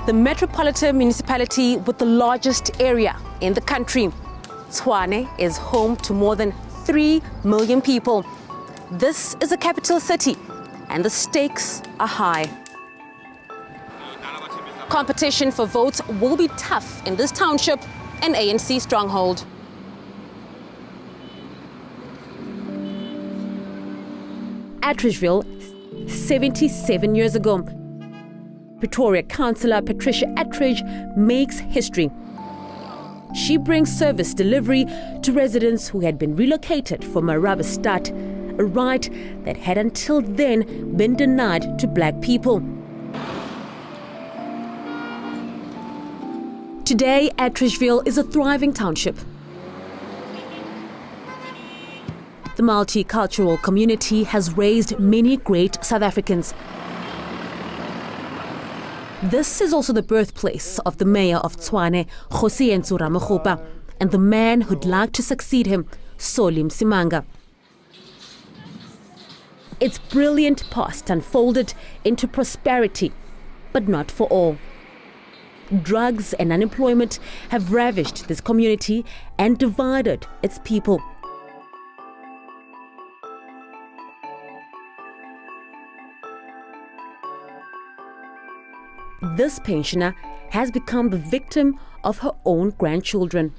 the metropolitan municipality with the largest area in the country. Tshwane is home to more than 3 million people. This is a capital city, and the stakes are high. Competition for votes will be tough in this township, an ANC stronghold. Atteridgeville, 77 years ago. Pretoria councillor Patricia Attridge makes history. She brings service delivery to residents who had been relocated from Marabastad, a right that had until then been denied to black people. Today, Atteridgeville is a thriving township. The multicultural community has raised many great South Africans. This is also the birthplace of the mayor of Tshwane, Lirandzu Themba, and the man who'd like to succeed him, Solim Simanga. Its brilliant past unfolded into prosperity, but not for all. Drugs and unemployment have ravished this community and divided its people. This pensioner has become the victim of her own grandchildren.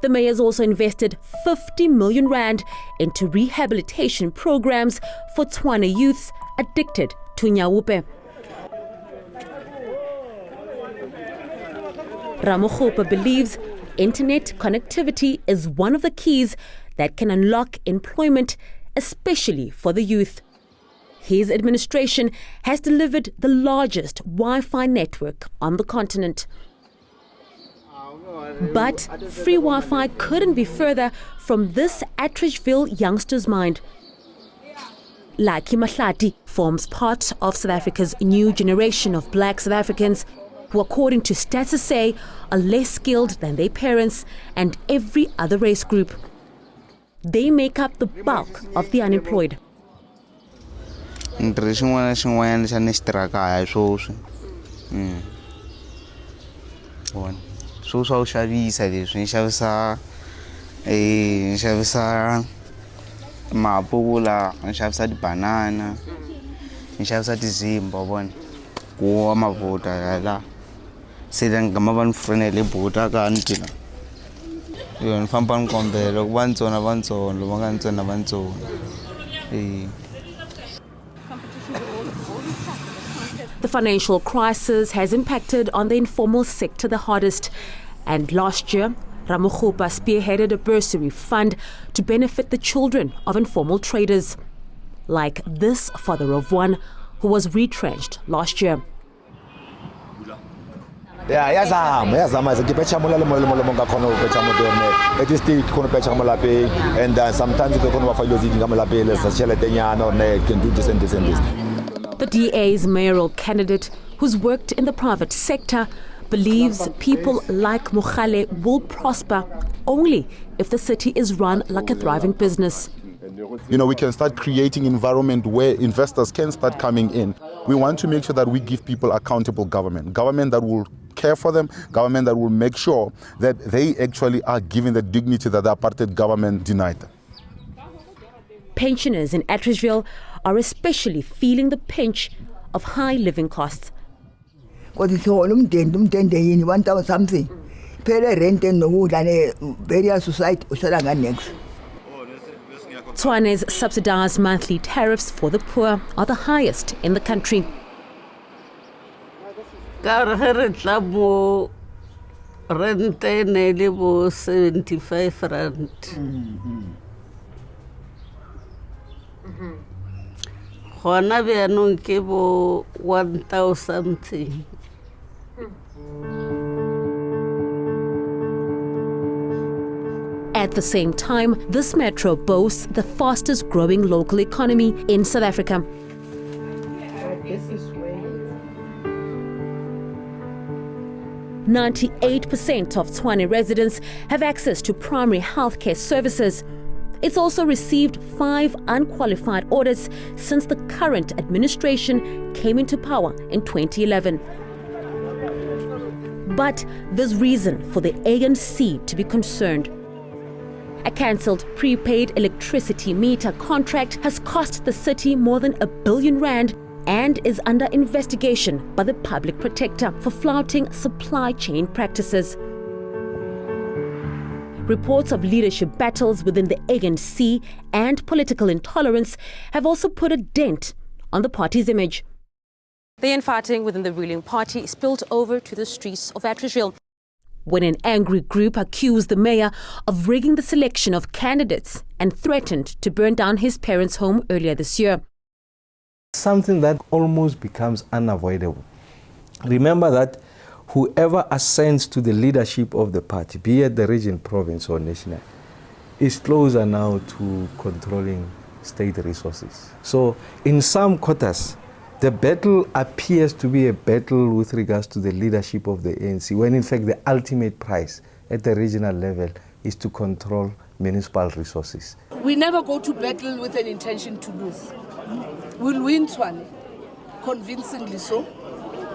The mayor's also invested 50 million rand into rehabilitation programs for Tshwane youths addicted to nyaupe. Ramokgopa believes internet connectivity is one of the keys that can unlock employment, especially for the youth. His administration has delivered the largest Wi-Fi network on the continent. But free Wi-Fi couldn't be further from this Atteridgeville youngster's mind. Laki Mahlati forms part of South Africa's new generation of black South Africans who, according to stats say, are less skilled than their parents and every other race group. They make up the bulk of the unemployed. So shavisa leswi ni xavisa maapula, ni xavisa tibanana, ni xavisa tizimba vona ku mavota la se ni ngama va ni frenele bota ka ni tina yo ni famba ni kombela ku va ntsona va nga ntsona va ntsona. The financial crisis has impacted on the informal sector the hardest. And last year, Ramokgopa spearheaded a bursary fund to benefit the children of informal traders, like this father of one who was retrenched last year. The DA's mayoral candidate, who's worked in the private sector, believes people like Mogale will prosper only if the city is run like a thriving business. You know, we can start creating an environment where investors can start coming in. We want to make sure that we give people accountable government that will care for them, government that will make sure that they actually are given the dignity that the apartheid government denied them. Pensioners in Atteridgeville are especially feeling the pinch of high living costs. Because it's all 1,000 something. Pay rent and no various society. Tshwane's subsidized monthly tariffs for the poor are the highest in the country. Rent 75 rand. Hona byanong ke bo 1,000 something. At the same time, this metro boasts the fastest growing local economy in South Africa. 98% of Tshwane residents have access to primary healthcare services. It's also received 5 unqualified audits since the current administration came into power in 2011. But there's reason for the ANC to be concerned. A cancelled prepaid electricity meter contract has cost the city more than R1 billion and is under investigation by the public protector for flouting supply chain practices. Reports of leadership battles within the ANC and political intolerance have also put a dent on the party's image. The infighting within the ruling party spilled over to the streets of Atteridgeville when an angry group accused the mayor of rigging the selection of candidates and threatened to burn down his parents' home earlier this year. Something that almost becomes unavoidable. Remember that whoever ascends to the leadership of the party, be it the region, province or national, is closer now to controlling state resources. So in some quarters, the battle appears to be a battle with regards to the leadership of the ANC, when in fact the ultimate prize at the regional level is to control municipal resources. We never go to battle with an intention to lose. We'll win Tshwane, convincingly so.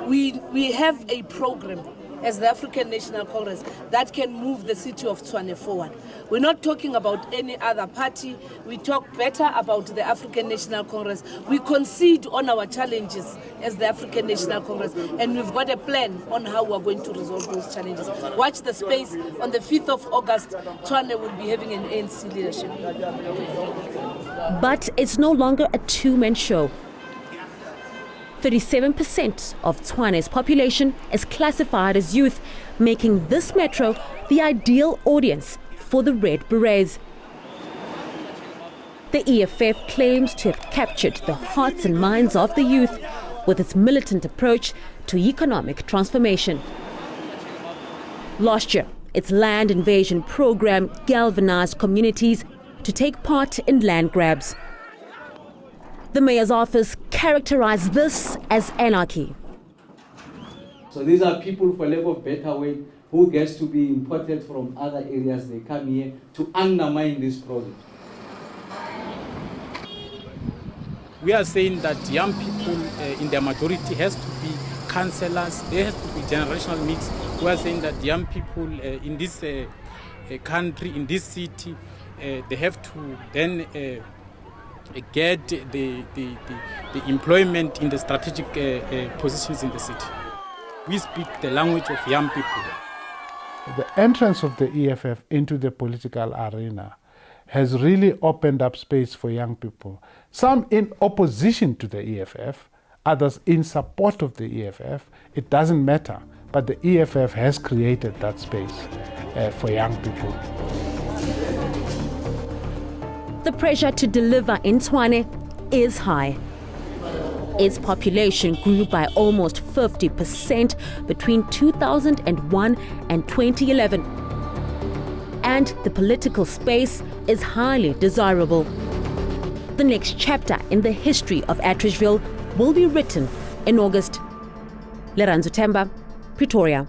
We have a program as the African National Congress that can move the city of Tshwane forward. We're not talking about any other party. We talk better about the African National Congress. We concede on our challenges as the African National Congress, and we've got a plan on how we're going to resolve those challenges. Watch the space. On the 5th of August, Tshwane will be having an ANC leadership. But it's no longer a two-man show. 37% of Tshwane's population is classified as youth, making this metro the ideal audience for the Red Berets. The EFF claims to have captured the hearts and minds of the youth with its militant approach to economic transformation. Last year, its land invasion program galvanized communities to take part in land grabs. The mayor's office characterized this as anarchy. So these are people, for lack of better word, who gets to be imported from other areas. They come here to undermine this project. We are saying that young people in their majority has to be councillors, there has to be generational mix. We are saying that young people in this country, in this city, they have to then get the employment in the strategic positions in the city. We speak the language of young people. The entrance of the EFF into the political arena has really opened up space for young people. Some in opposition to the EFF, others in support of the EFF. It doesn't matter, but the EFF has created that space for young people. The pressure to deliver in Tshwane is high. Its population grew by almost 50% between 2001 and 2011. And the political space is highly desirable. The next chapter in the history of Atteridgeville will be written in August. Lirandzu Themba, Pretoria.